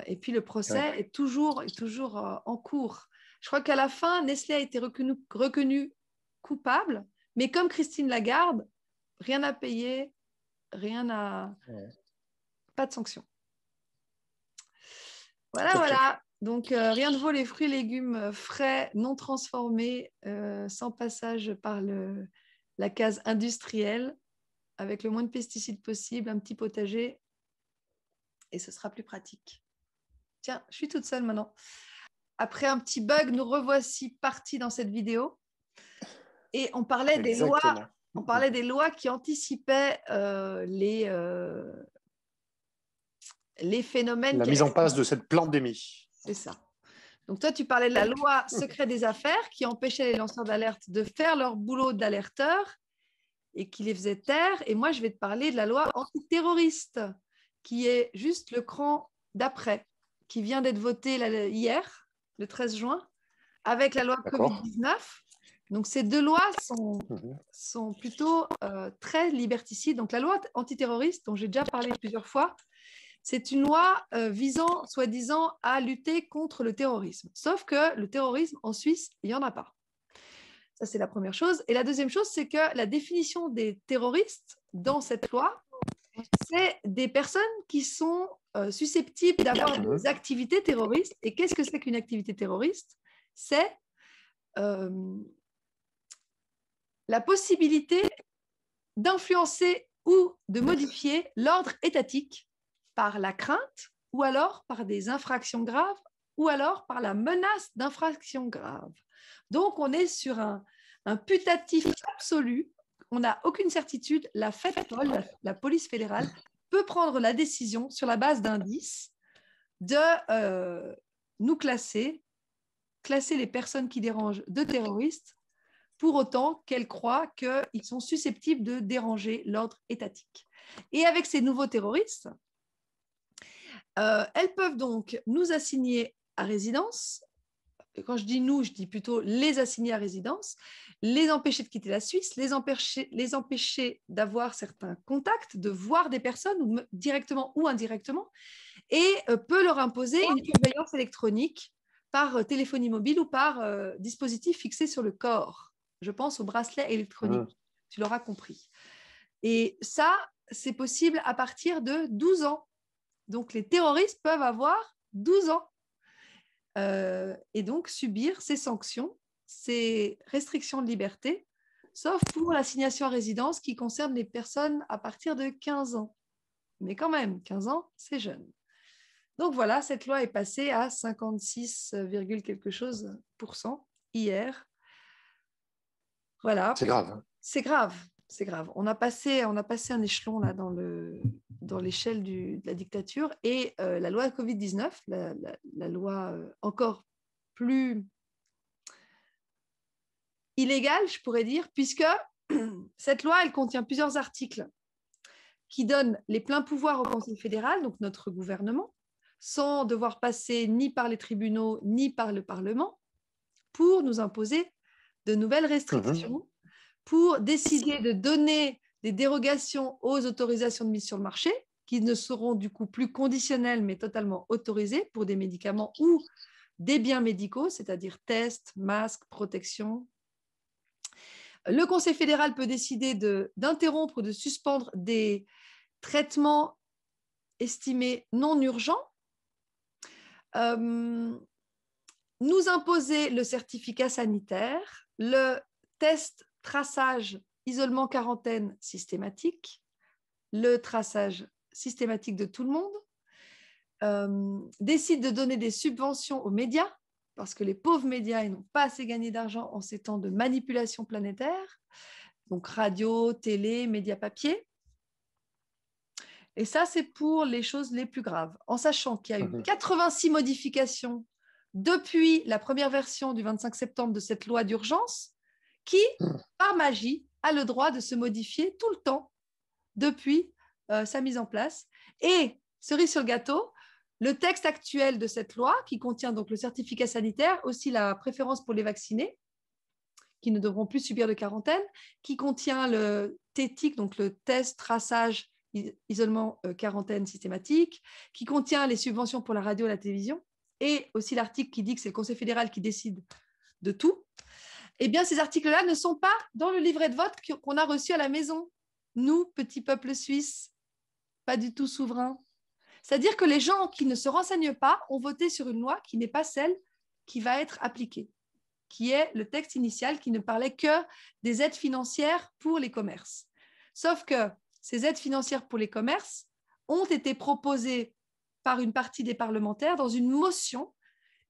Et puis le procès est toujours en cours. Je crois qu'à la fin, Nestlé a été reconnu coupable, mais comme Christine Lagarde, rien à payer, pas de sanction. Voilà. Donc, rien ne vaut les fruits et légumes frais, non transformés, sans passage par la case industrielle, avec le moins de pesticides possible, un petit potager, et ce sera plus pratique. Tiens, je suis toute seule maintenant. Après un petit bug, nous revoici partis dans cette vidéo. Et on parlait des lois. On parlait des lois qui anticipaient les phénomènes. La mise en place de cette pandémie. C'est ça. Donc toi, tu parlais de la loi secret des affaires qui empêchait les lanceurs d'alerte de faire leur boulot d'alerteur et qui les faisait taire. Et moi, je vais te parler de la loi antiterroriste qui est juste le cran d'après, qui vient d'être votée hier, le 13 juin, avec la loi Covid-19. Donc, ces deux lois sont plutôt très liberticides. Donc, la loi antiterroriste, dont j'ai déjà parlé plusieurs fois, c'est une loi visant, soi-disant, à lutter contre le terrorisme. Sauf que le terrorisme, en Suisse, il n'y en a pas. Ça, c'est la première chose. Et la deuxième chose, c'est que la définition des terroristes dans cette loi, c'est des personnes qui sont susceptibles d'avoir des activités terroristes. Et qu'est-ce que c'est qu'une activité terroriste? C'est la possibilité d'influencer ou de modifier l'ordre étatique par la crainte ou alors par des infractions graves ou alors par la menace d'infractions graves. Donc, on est sur un putatif absolu. On n'a aucune certitude. La FEDPOL, la police fédérale, peut prendre la décision sur la base d'indices de nous classer les personnes qui dérangent de terroristes pour autant qu'elles croient qu'ils sont susceptibles de déranger l'ordre étatique. Et avec ces nouveaux terroristes, elles peuvent donc nous assigner à résidence. Quand je dis nous, je dis plutôt les assigner à résidence, les empêcher de quitter la Suisse, les empêcher d'avoir certains contacts, de voir des personnes directement ou indirectement, et peut leur imposer une surveillance électronique par téléphonie mobile ou par dispositif fixé sur le corps. Je pense au bracelet électronique, tu l'auras compris. Et ça, c'est possible à partir de 12 ans. Donc, les terroristes peuvent avoir 12 ans. et donc subir ces sanctions, ces restrictions de liberté, sauf pour l'assignation à résidence qui concerne les personnes à partir de 15 ans. Mais quand même, 15 ans, c'est jeune. Donc voilà, cette loi est passée à 56, quelque chose % hier. Voilà. C'est grave. Hein. C'est grave, c'est grave. On a passé un échelon là dans l'échelle de la dictature et la loi Covid-19, la loi encore plus illégale, je pourrais dire, puisque cette loi, elle contient plusieurs articles qui donnent les pleins pouvoirs au Conseil fédéral, donc notre gouvernement, sans devoir passer ni par les tribunaux ni par le Parlement, pour nous imposer de nouvelles restrictions, pour décider de donner des dérogations aux autorisations de mise sur le marché, qui ne seront du coup plus conditionnelles, mais totalement autorisées pour des médicaments ou des biens médicaux, c'est-à-dire tests, masques, protection. Le Conseil fédéral peut décider d'interrompre ou de suspendre des traitements estimés non urgents, nous imposer le certificat sanitaire, le test, traçage, isolement, quarantaine systématique, le traçage systématique de tout le monde, décide de donner des subventions aux médias, parce que les pauvres médias n'ont pas assez gagné d'argent en ces temps de manipulation planétaire, donc radio, télé, médias papier. Et ça, c'est pour les choses les plus graves, en sachant qu'il y a eu 86 modifications depuis la première version du 25 septembre de cette loi d'urgence, qui, par magie, a le droit de se modifier tout le temps depuis sa mise en place. Et, cerise sur le gâteau, le texte actuel de cette loi, qui contient donc le certificat sanitaire, aussi la préférence pour les vaccinés, qui ne devront plus subir de quarantaine, qui contient le TETIC, donc le test, traçage, isolement, quarantaine systématique, qui contient les subventions pour la radio et la télévision, et aussi l'article qui dit que c'est le Conseil fédéral qui décide de tout. Eh bien, ces articles-là ne sont pas dans le livret de vote qu'on a reçu à la maison. Nous, petit peuple suisse, pas du tout souverain. C'est-à-dire que les gens qui ne se renseignent pas ont voté sur une loi qui n'est pas celle qui va être appliquée, qui est le texte initial qui ne parlait que des aides financières pour les commerces. Sauf que ces aides financières pour les commerces ont été proposées par une partie des parlementaires dans une motion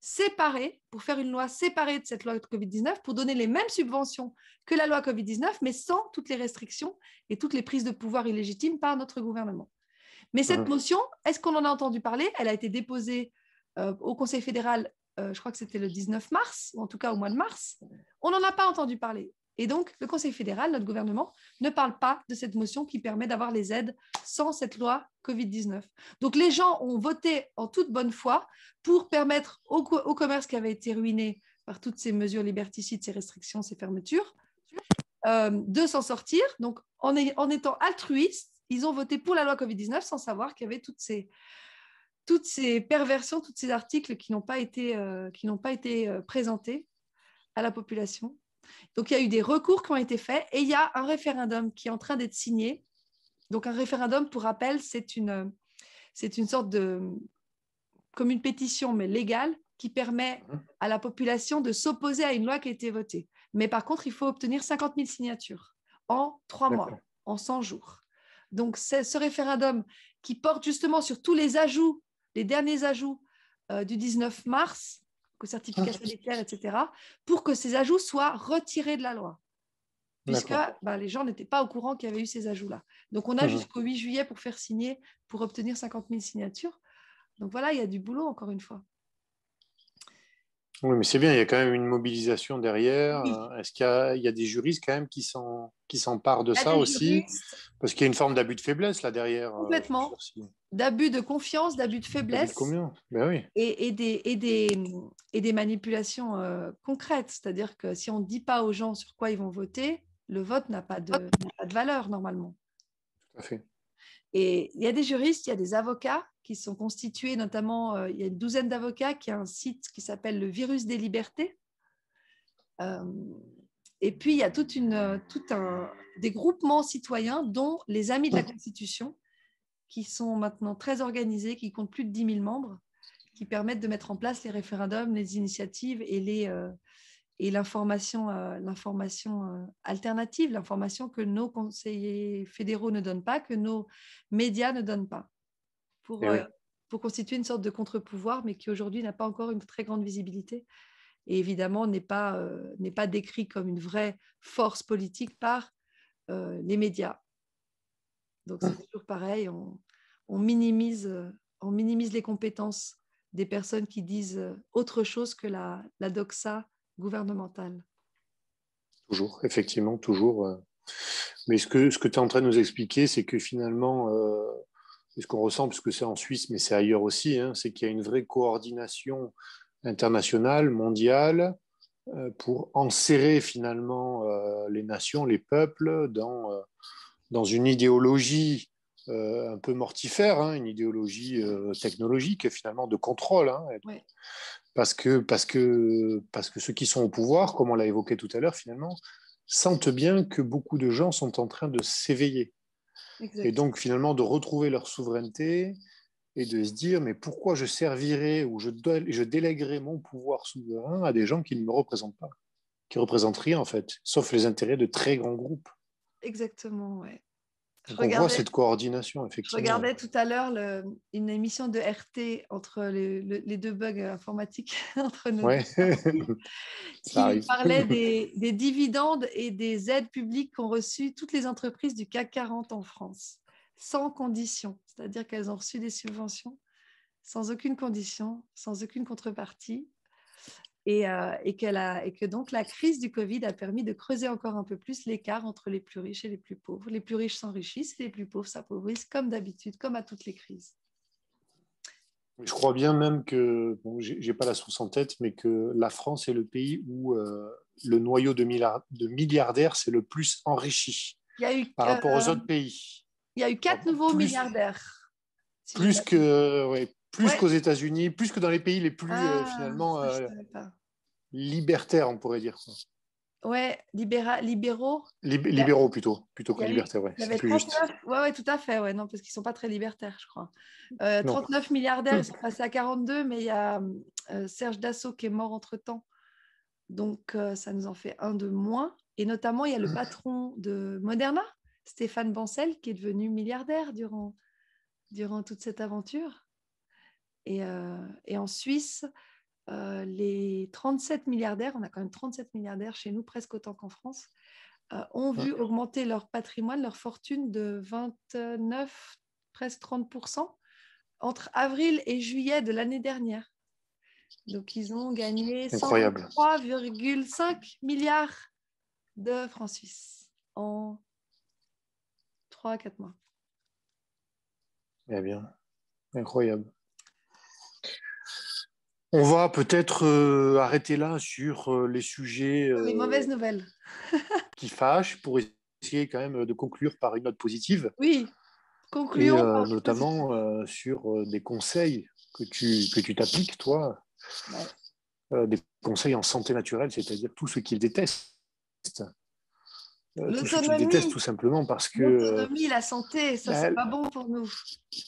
séparée, pour faire une loi séparée de cette loi de Covid-19, pour donner les mêmes subventions que la loi Covid-19, mais sans toutes les restrictions et toutes les prises de pouvoir illégitimes par notre gouvernement. Mais cette motion, est-ce qu'on en a entendu parler? Elle a été déposée au Conseil fédéral, je crois que c'était le 19 mars, ou en tout cas au mois de mars. On n'en a pas entendu parler. Et donc, le Conseil fédéral, notre gouvernement, ne parle pas de cette motion qui permet d'avoir les aides sans cette loi Covid-19. Donc, les gens ont voté en toute bonne foi pour permettre au commerce qui avait été ruiné par toutes ces mesures liberticides, ces restrictions, ces fermetures, de s'en sortir. Donc, en étant altruistes, ils ont voté pour la loi Covid-19 sans savoir qu'il y avait toutes ces perversions, tous ces articles qui n'ont pas été présentés à la population. Donc, il y a eu des recours qui ont été faits et il y a un référendum qui est en train d'être signé. Donc, un référendum, pour rappel, c'est une sorte comme une pétition, mais légale, qui permet à la population de s'opposer à une loi qui a été votée. Mais par contre, il faut obtenir 50 000 signatures en 3 mois, en 100 jours. Donc, c'est ce référendum qui porte justement sur tous les ajouts, les derniers ajouts du 19 mars, au certificat sanitaire, etc., pour que ces ajouts soient retirés de la loi, puisque les gens n'étaient pas au courant qu'il y avait eu ces ajouts-là. Donc, on a jusqu'au 8 juillet pour faire signer, pour obtenir 50 000 signatures. Donc, voilà, il y a du boulot, encore une fois. Oui, mais c'est bien, il y a quand même une mobilisation derrière. Oui. Est-ce qu'il y a des juristes quand même qui s'emparent de ça aussi? Parce qu'il y a une forme d'abus de faiblesse là derrière. Complètement. D'abus de confiance, d'abus de faiblesse. Ben oui. Et des manipulations concrètes. C'est-à-dire que si on ne dit pas aux gens sur quoi ils vont voter, le vote n'a pas de valeur normalement. Tout à fait. Et il y a des juristes, il y a des avocats qui sont constitués, notamment, il y a une douzaine d'avocats qui a un site qui s'appelle le Virus des Libertés. Et puis, il y a des groupements citoyens, dont les Amis de la Constitution, qui sont maintenant très organisés, qui comptent plus de 10 000 membres, qui permettent de mettre en place les référendums, les initiatives et l'information alternative, l'information que nos conseillers fédéraux ne donnent pas, que nos médias ne donnent pas, pour constituer une sorte de contre-pouvoir, mais qui aujourd'hui n'a pas encore une très grande visibilité. Et évidemment, n'est pas décrit comme une vraie force politique par les médias. Donc, c'est toujours pareil, on minimise les compétences des personnes qui disent autre chose que la doxa gouvernementale. Toujours, effectivement, toujours. Mais ce que tu es en train de nous expliquer, c'est que finalement, ce qu'on ressent, puisque c'est en Suisse, mais c'est ailleurs aussi, hein, c'est qu'il y a une vraie coordination internationale, mondiale, pour enserrer finalement les nations, les peuples dans une idéologie un peu mortifère, hein, une idéologie technologique finalement de contrôle. Hein, ouais. Parce que ceux qui sont au pouvoir, comme on l'a évoqué tout à l'heure finalement, sentent bien que beaucoup de gens sont en train de s'éveiller. Exactement. Et donc finalement de retrouver leur souveraineté et de se dire mais pourquoi je servirais ou je délèguerais mon pouvoir souverain à des gens qui ne me représentent pas, qui représentent rien en fait, sauf les intérêts de très grands groupes. Exactement, ouais. Donc on voit cette coordination, effectivement. Je regardais tout à l'heure une émission de RT entre les deux bugs informatiques entre nos Ouais. qui parlait des dividendes et des aides publiques qu'ont reçues toutes les entreprises du CAC 40 en France, sans condition. C'est-à-dire qu'elles ont reçu des subventions sans aucune condition, sans aucune contrepartie. Et que donc la crise du Covid a permis de creuser encore un peu plus l'écart entre les plus riches et les plus pauvres. Les plus riches s'enrichissent, les plus pauvres s'appauvrissent, comme d'habitude, comme à toutes les crises. Je crois bien même que, bon, j'ai pas la source en tête, mais que la France est le pays où le noyau de milliardaires s'est le plus enrichi par rapport aux autres pays. Il y a eu 4 nouveaux milliardaires. Plus qu'aux États-Unis, plus que dans les pays les plus finalement libertaires, on pourrait dire. Ouais, libéraux. Libéraux plutôt que libertaires. Ouais, il y avait 39, ouais, tout à fait. Ouais, non, parce qu'ils ne sont pas très libertaires, je crois. 39 milliardaires, ils sont passés à 42, mais il y a Serge Dassault qui est mort entre-temps. Donc, ça nous en fait un de moins. Et notamment, il y a le patron de Moderna, Stéphane Bancel, qui est devenu milliardaire durant toute cette aventure. Et en Suisse, les 37 milliardaires, on a quand même 37 milliardaires chez nous, presque autant qu'en France, ont vu augmenter leur patrimoine, leur fortune de 29, presque 30% entre avril et juillet de l'année dernière. Donc, ils ont gagné 103,5 milliards de francs suisses en 3 à 4 mois. Eh bien, incroyable. On va peut-être arrêter là sur les sujets les mauvaises nouvelles qui fâchent pour essayer quand même de conclure par une note positive. Oui, concluons. Notamment sur des conseils que tu t'appliques, toi, des conseils en santé naturelle, c'est-à-dire tout ce qu'ils détestent. Tout ce qu'ils détestent tout simplement parce que... L'autonomie, la santé, ça, c'est pas bon pour nous.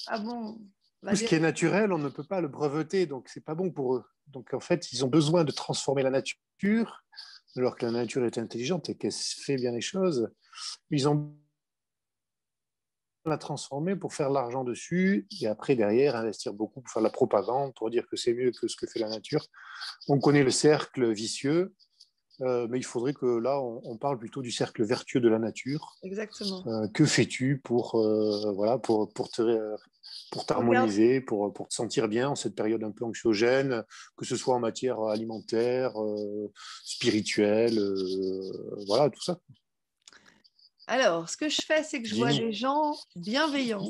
Ah bon. Tout ce qui est naturel, on ne peut pas le breveter, donc c'est pas bon pour eux. Donc en fait, ils ont besoin de transformer la nature, alors que la nature est intelligente et qu'elle fait bien les choses. Ils ont la transformer pour faire l'argent dessus et après derrière investir beaucoup pour faire la propagande, pour dire que c'est mieux que ce que fait la nature. On connaît le cercle vicieux, mais il faudrait que là, on parle plutôt du cercle vertueux de la nature. Exactement. Que fais-tu pour t'harmoniser, pour te sentir bien en cette période un peu anxiogène, que ce soit en matière alimentaire, spirituelle, voilà, tout ça. Alors, ce que je fais, c'est que je vois des gens bienveillants,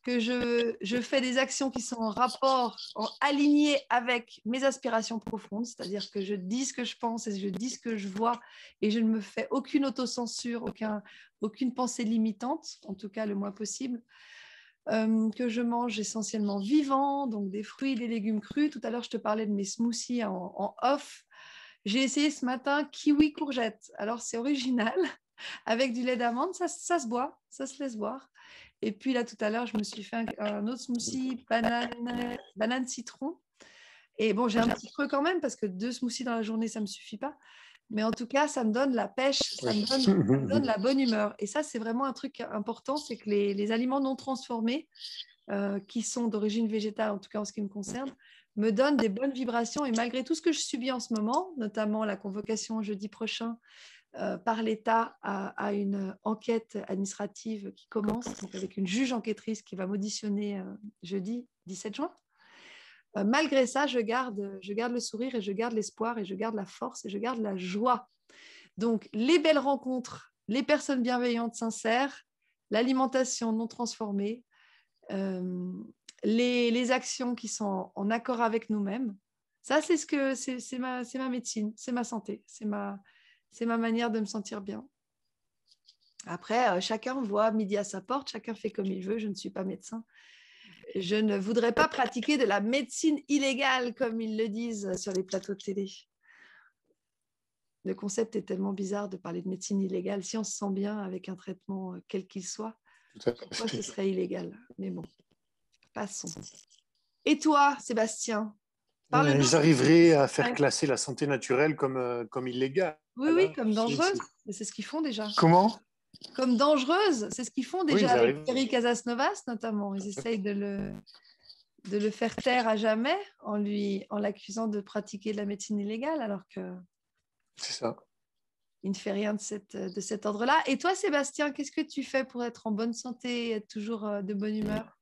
que je fais des actions qui sont en rapport, alignées avec mes aspirations profondes, c'est-à-dire que je dis ce que je pense et je dis ce que je vois et je ne me fais aucune autocensure, aucune pensée limitante, en tout cas le moins possible. Que je mange essentiellement vivant, donc des fruits et des légumes crus. Tout à l'heure, je te parlais de mes smoothies en off. J'ai essayé ce matin kiwi courgette. Alors, c'est original. Avec du lait d'amande, ça se boit, ça se laisse boire. Et puis là, tout à l'heure, je me suis fait un autre smoothie banane citron Et bon, j'ai un petit creux quand même parce que 2 smoothies dans la journée, ça ne me suffit pas. Mais en tout cas, ça me donne la pêche, ça me donne la bonne humeur. Et ça, c'est vraiment un truc important, c'est que les aliments non transformés, qui sont d'origine végétale, en tout cas en ce qui me concerne, me donnent des bonnes vibrations. Et malgré tout ce que je subis en ce moment, notamment la convocation jeudi prochain par l'État à une enquête administrative qui commence, donc avec une juge enquêtrice qui va m'auditionner jeudi 17 juin, malgré ça, je garde le sourire et je garde l'espoir et je garde la force et je garde la joie. Donc, les belles rencontres, les personnes bienveillantes, sincères, l'alimentation non transformée, les actions qui sont en accord avec nous-mêmes, ça, c'est ma médecine, c'est ma santé, c'est ma manière de me sentir bien. Après, chacun voit midi à sa porte, chacun fait comme il veut, je ne suis pas médecin. Je ne voudrais pas pratiquer de la médecine illégale, comme ils le disent sur les plateaux de télé. Le concept est tellement bizarre de parler de médecine illégale. Si on se sent bien avec un traitement quel qu'il soit, pourquoi ce serait illégal? Mais bon, passons. Et toi, Sébastien? Ils arriveraient à faire classer la santé naturelle comme illégale. Oui, comme dangereuse. Mais c'est ce qu'ils font déjà. Comment? Comme dangereuse, c'est ce qu'ils font déjà avec arrivent. Thierry Casasnovas notamment. Ils essayent de le faire taire à jamais en l'accusant de pratiquer de la médecine illégale alors que c'est ça. Il ne fait rien de cet ordre-là. Et toi, Sébastien, qu'est-ce que tu fais pour être en bonne santé et être toujours de bonne humeur?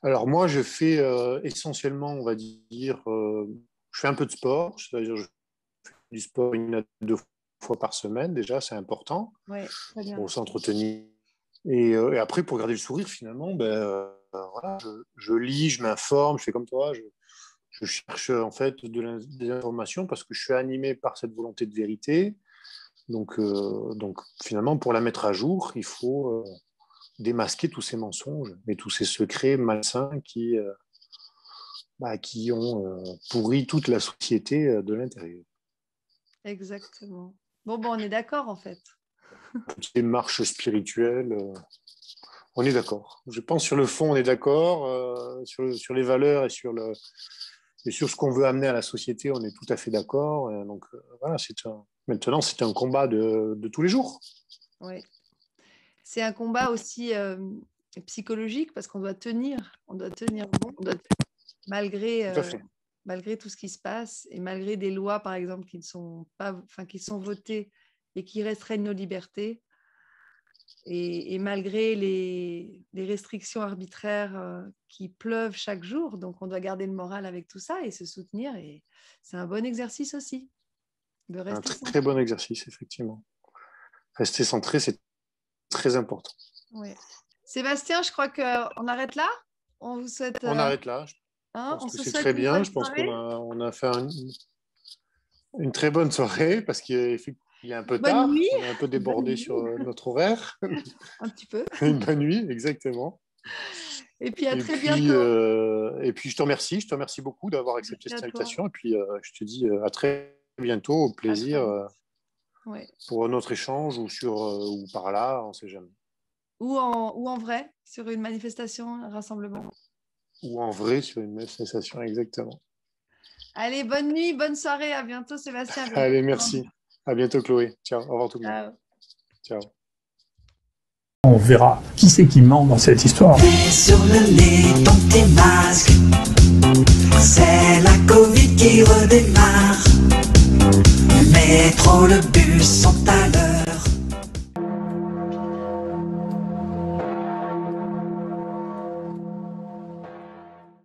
Alors moi, je fais essentiellement, on va dire, je fais un peu de sport, c'est-à-dire je fais du sport 1 à 2 fois par semaine, déjà, c'est important, pour s'entretenir. Et après, pour garder le sourire, finalement, voilà, je lis, je m'informe, je fais comme toi, je cherche en fait des informations parce que je suis animé par cette volonté de vérité. Donc finalement, pour la mettre à jour, il faut démasquer tous ces mensonges et tous ces secrets malsains qui ont pourri toute la société de l'intérieur. Exactement. Bon, on est d'accord en fait. Des marches spirituelles, on est d'accord. Je pense sur le fond, on est d'accord. Sur les valeurs et sur ce qu'on veut amener à la société, on est tout à fait d'accord. Donc voilà, maintenant, c'est un combat de tous les jours. Oui. C'est un combat aussi psychologique parce qu'on doit tenir bon, malgré tout ce qui se passe et malgré des lois, par exemple, qui sont votées et qui restreignent nos libertés et malgré les restrictions arbitraires qui pleuvent chaque jour. Donc, on doit garder le moral avec tout ça et se soutenir. Et c'est un bon exercice aussi. De rester un très bon exercice, effectivement. Rester centré, c'est très important. Oui. Sébastien, je crois qu'on arrête là. On vous souhaite. On arrête là. Je pense que c'est très bien. Je pense qu'on a fait une très bonne soirée parce qu'il est un peu tard. Nuit. On est un peu débordé sur notre horaire. Un petit peu. Une bonne nuit, exactement. Et puis à très bientôt. Et puis je te remercie beaucoup d'avoir accepté cette invitation. Et puis je te dis à très bientôt, au plaisir. Pour notre échange ou par là, on ne sait jamais. Ou en vrai, sur une manifestation, un rassemblement. Ou en vrai, sur une manifestation, exactement. Allez, bonne nuit, bonne soirée, à bientôt Sébastien. Allez, merci. À bientôt Chloé. Ciao, au revoir tout le monde. Ciao. On verra qui c'est qui ment dans cette histoire. Sur le nez, ton petit masque. C'est la Covid qui redémarre. Mais trop le